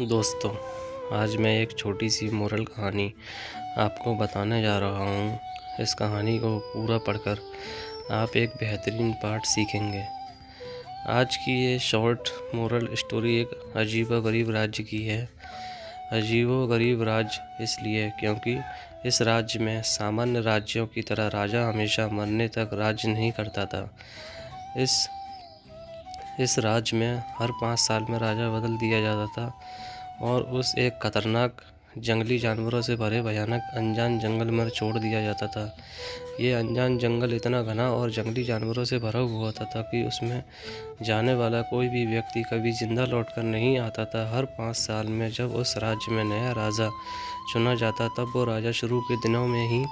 दोस्तों, आज मैं एक छोटी सी मोरल कहानी आपको बताने जा रहा हूँ। इस कहानी को पूरा पढ़कर आप एक बेहतरीन पाठ सीखेंगे। आज की ये शॉर्ट मोरल स्टोरी एक अजीबोगरीब राज्य की है। अजीबोगरीब राज्य इसलिए क्योंकि इस राज्य में सामान्य राज्यों की तरह राजा हमेशा मरने तक राज्य नहीं करता था। इस राज्य में हर 5 साल में राजा बदल दिया जाता था और उस एक खतरनाक जंगली जानवरों से भरे भयानक अनजान जंगल में छोड़ दिया जाता था। ये अनजान जंगल इतना घना और जंगली जानवरों से भरा हुआ होता था कि उसमें जाने वाला कोई भी व्यक्ति कभी जिंदा लौटकर नहीं आता था। हर 5 साल में जब उस राज्य में नया राजा चुना जाता तब वो राजा शुरू के दिनों में ही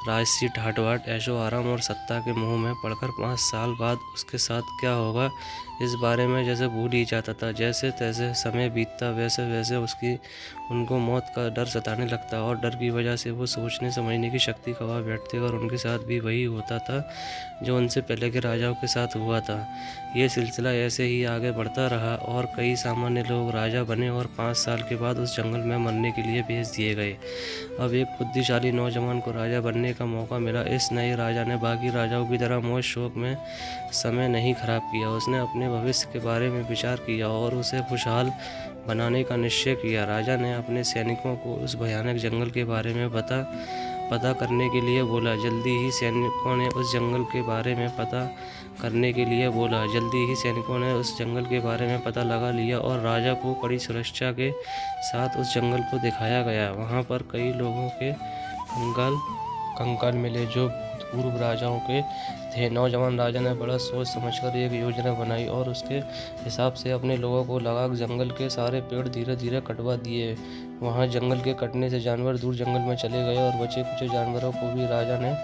राजसी ठाट-बाट, ऐशो आराम और सत्ता के मुंह में पड़कर 5 साल बाद उसके साथ क्या होगा इस बारे में जैसे भूल ही जाता था। जैसे तैसे समय बीतता वैसे वैसे उनको मौत का डर सताने लगता और डर की वजह से वो सोचने समझने की शक्ति गंवा बैठते और उनके साथ भी वही होता था जो उनसे पहले के राजाओं के साथ हुआ था। ये सिलसिला ऐसे ही आगे बढ़ता रहा और कई सामान्य लोग राजा बने और 5 साल के बाद उस जंगल में मरने के लिए भेज दिए गए। अब एक बुद्धिशाली नौजवान को राजा बनने का मौका मिला। इस नए राजा ने बाकी राजाओं की तरह मौज शौक में समय नहीं खराब किया। उसने अपने भविष्य के बारे में विचार किया और उसे खुशहाल बनाने का निश्चय किया। राजा ने अपने सैनिकों को उस भयानक जंगल के बारे में पता करने के लिए बोला। जल्दी ही सैनिकों ने उस जंगल के बारे में पता लगा लिया और राजा को कड़ी सुरक्षा के साथ उस जंगल को दिखाया गया। वहाँ पर कई लोगों के कंकाल मिले जो पूर्व राजाओं के थे। नौजवान राजा ने बड़ा सोच समझकर एक योजना बनाई और उसके हिसाब से अपने लोगों को लगा जंगल के सारे पेड़ धीरे धीरे कटवा दिए। वहाँ जंगल के कटने से जानवर दूर जंगल में चले गए और बचे कुछ जानवरों को भी राजा ने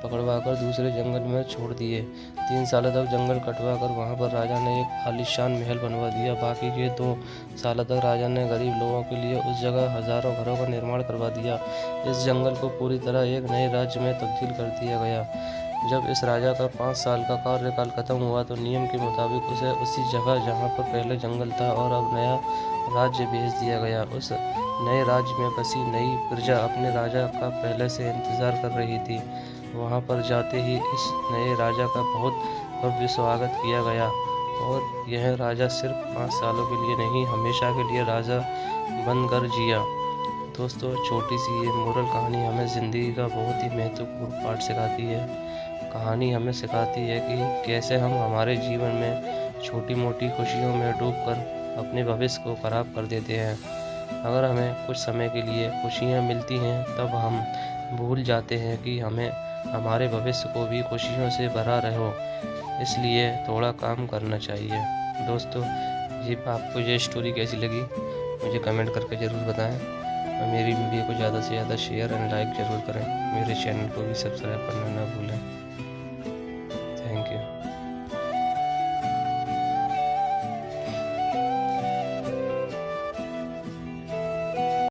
पकड़वाकर दूसरे जंगल में छोड़ दिए। 3 साल तक जंगल कटवाकर वहाँ पर राजा ने एक आलीशान महल बनवा दिया। बाकी के 2 साल तक राजा ने गरीब लोगों के लिए उस जगह हजारों घरों का निर्माण करवा दिया। इस जंगल को पूरी तरह एक नए राज्य में तब्दील कर दिया गया। जब इस राजा का 5 साल का कार्यकाल खत्म हुआ तो नियम के मुताबिक उसे उसी जगह जहाँ पर पहले जंगल था और अब नया राज्य भेज दिया गया। उस नए राज्य में बसी नई प्रजा अपने राजा का पहले से इंतजार कर रही थी। वहाँ पर जाते ही इस नए राजा का बहुत भव्य स्वागत किया गया और यह राजा सिर्फ 5 सालों के लिए नहीं हमेशा के लिए राजा बनकर जिया। दोस्तों, छोटी सी ये मोरल कहानी हमें ज़िंदगी का बहुत ही महत्वपूर्ण पाठ सिखाती है। कहानी हमें सिखाती है कि कैसे हम हमारे जीवन में छोटी मोटी खुशियों में डूबकर अपने भविष्य को खराब कर देते हैं। अगर हमें कुछ समय के लिए खुशियाँ मिलती हैं तब हम भूल जाते हैं कि हमें हमारे भविष्य को भी खुशियों से भरा रहो। इसलिए थोड़ा काम करना चाहिए। दोस्तों, आपको ये स्टोरी कैसी लगी मुझे कमेंट करके ज़रूर बताएं और मेरी वीडियो को ज़्यादा से ज़्यादा शेयर एंड लाइक ज़रूर करें। मेरे चैनल को भी सब्सक्राइब करना ना भूलें।